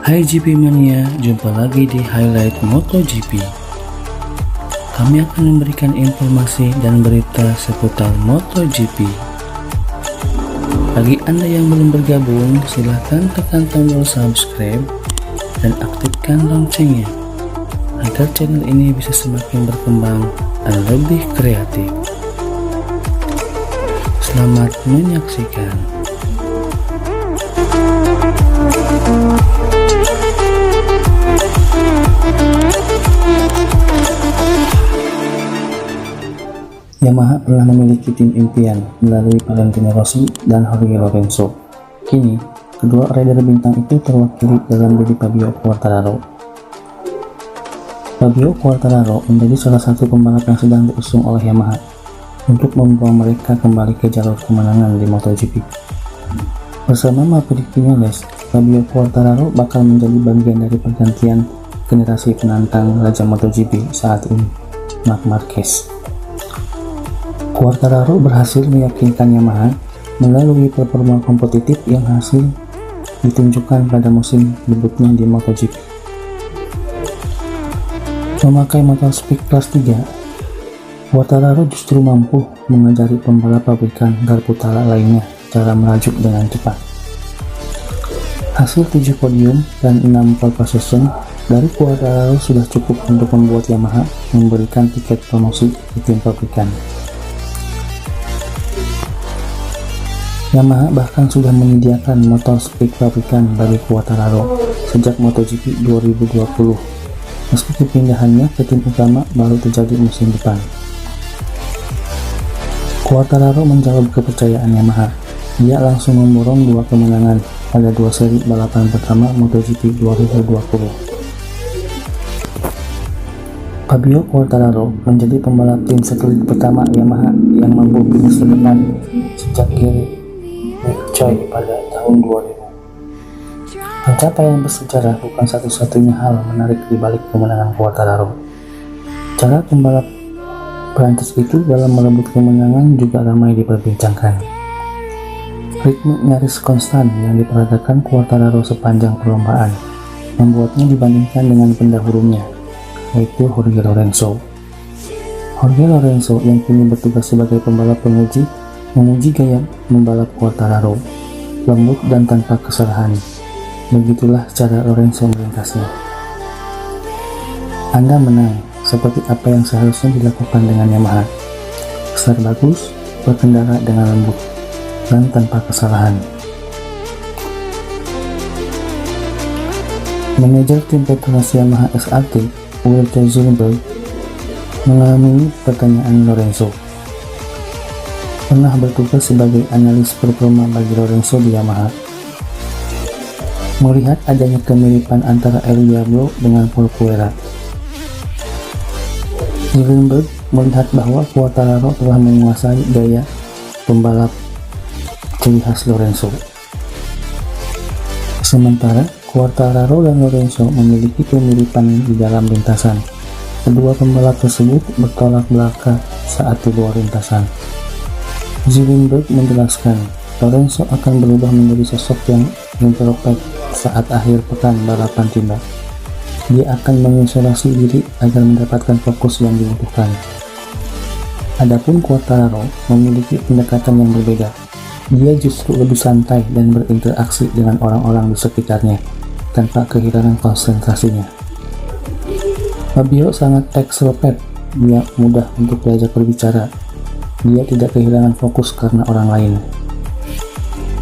Hai GP Mania, jumpa lagi di Highlight MotoGP. Kami akan memberikan informasi dan berita seputar MotoGP. Bagi Anda yang belum bergabung, silahkan tekan tombol subscribe dan aktifkan loncengnya agar channel ini bisa semakin berkembang dan lebih kreatif. Selamat menyaksikan. Yamaha pernah memiliki tim impian melalui Valentino Rossi dan Jorge Lorenzo. Kini, kedua rider bintang itu terwakili dalam diri Fabio Quartararo. Fabio Quartararo menjadi salah satu pembalap yang sedang diusung oleh Yamaha untuk membawa mereka kembali ke jalur kemenangan di MotoGP. Bersama Maverick Viñales, Fabio Quartararo bakal menjadi bagian dari pergantian generasi penantang Raja MotoGP saat ini, Marc Marquez. Quartararo berhasil meyakinkan Yamaha melalui performa kompetitif yang hasil ditunjukkan pada musim debutnya di MotoGP. Memakai motor speed kelas 3, Quartararo justru mampu mengajari pembalap pabrikan Garputala lainnya cara melaju dengan cepat. Hasil 7 podium dan 6 pole position dari Quartararo sudah cukup untuk membuat Yamaha memberikan tiket promosi di tim pabrikan. Yamaha bahkan sudah menyediakan motor speed pabrikan bagi Quartararo sejak MotoGP 2020, meski kepindahannya ke tim utama baru terjadi musim depan. Quartararo menjawab kepercayaan Yamaha. Dia langsung memborong 2 kemenangan pada 2 seri balapan pertama MotoGP 2020. Fabio Quartararo menjadi pembalap tim satelit pertama Yamaha yang mampu finish terdepan sejak Gary Choi pada tahun 2000. Pencapaian bersejarah bukan satu-satunya hal menarik di balik kemenangan Quartararo. Cara pembalap Prancis itu dalam merebut kemenangan juga ramai diperbincangkan. Ritme nyaris konstan yang diperagakan Quartararo sepanjang perlombaan membuatnya dibandingkan dengan pendahulunya, yaitu Jorge Lorenzo. Jorge Lorenzo yang kini bertugas sebagai pembalap penguji memuji gaya membalap Quartararo, lembut dan tanpa kesalahan. Begitulah cara Lorenzo melintasinya. Anda menang, seperti apa yang seharusnya dilakukan dengan Yamaha. Start bagus, berkendara dengan lembut, dan tanpa kesalahan. Manajer tim Petronas Yamaha SRT, Walter Zillenberg, mengalami pertanyaan Lorenzo. Pernah bertugas sebagai analis performa bagi Lorenzo di Yamaha. Melihat adanya kemiripan antara El Diablo dengan Polpuera, Zillenberg melihat bahwa Quartararo telah menguasai gaya pembalap ciri khas Lorenzo. Sementara Quartararo dan Lorenzo memiliki kemiripan di dalam lintasan. Kedua pembalap tersebut bertolak belakang saat di luar lintasan. Zillenberg menjelaskan, Lorenzo akan berubah menjadi sosok yang introvert saat akhir pekan balapan tiba. Dia akan mengisolasi diri agar mendapatkan fokus yang dibutuhkan. Adapun Quartararo memiliki pendekatan yang berbeda. Dia justru lebih santai dan berinteraksi dengan orang-orang di sekitarnya tanpa kehilangan konsentrasinya. Fabio sangat extrovert. Dia mudah untuk diajak berbicara. Dia tidak kehilangan fokus karena orang lain.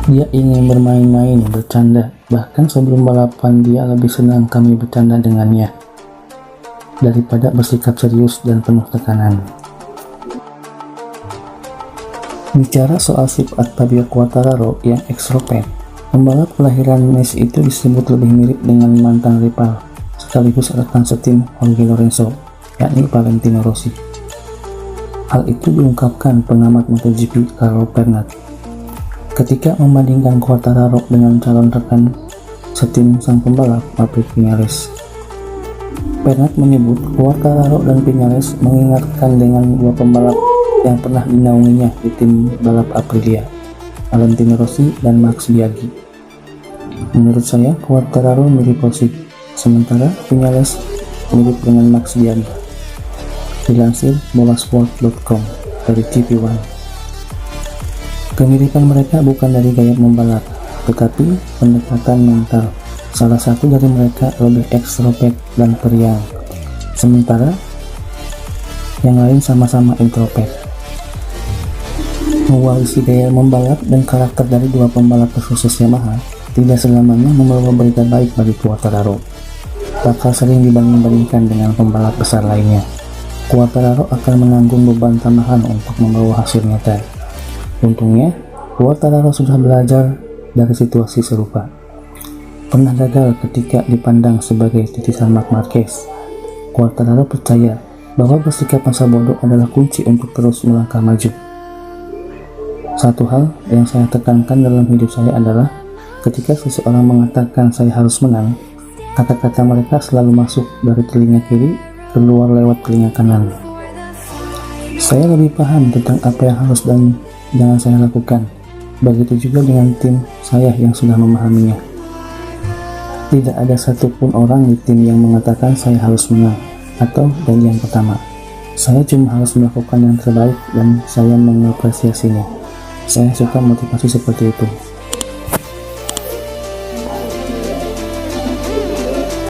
Dia ingin bermain-main, bercanda. Bahkan sebelum balapan dia lebih senang kami bercanda dengannya daripada bersikap serius dan penuh tekanan. Bicara soal sifat Fabio Quartararo yang ekstrovert, pembalap kelahiran Nice itu disebut lebih mirip dengan mantan rival sekaligus rekan setim Jorge Lorenzo, yakni Valentino Rossi. Hal itu diungkapkan pengamat MotoGP Carlo Pernat ketika membandingkan Quartararo dengan calon rekan setim sang pembalap Maverick Viñales. Pernat menyebut Quartararo dan Viñales mengingatkan dengan dua pembalap yang pernah dinaunginya di tim balap Aprilia, Valentino Rossi dan Max Biaggi. Menurut saya, Quartararo mirip Rossi, sementara Viñales mirip dengan Max Biaggi. Dilansir bolasport.com dari GP1. Kemiripan mereka bukan dari gaya membalap, tetapi pendekatan mental. Salah satu dari mereka lebih ekstrovert dan periang, sementara yang lain sama-sama introvert. Mewarisi gaya membalap dan karakter dari dua pembalap sukses Yamaha tidak selamanya membawa berita baik bagi Quartararo. Bakal sering dibanding-bandingkan dengan pembalap besar lainnya. Quartararo akan menanggung beban tambahan untuk membawa hasil nyata. Untungnya, Quartararo sudah belajar dari situasi serupa. Pernah gagal ketika dipandang sebagai titisan Marc Marquez. Quartararo percaya bahwa bersikap masa bodoh adalah kunci untuk terus melangkah maju. Satu hal yang saya tekankan dalam hidup saya adalah ketika seseorang mengatakan saya harus menang, kata-kata mereka selalu masuk dari telinga kiri keluar lewat telinga kanan. Saya lebih paham tentang apa yang harus dan jangan saya lakukan. Begitu juga dengan tim saya yang sudah memahaminya. Tidak ada satupun orang di tim yang mengatakan saya harus menang atau dan yang pertama. Saya cuma harus melakukan yang terbaik dan saya mengapresiasinya. Saya suka motivasi seperti itu.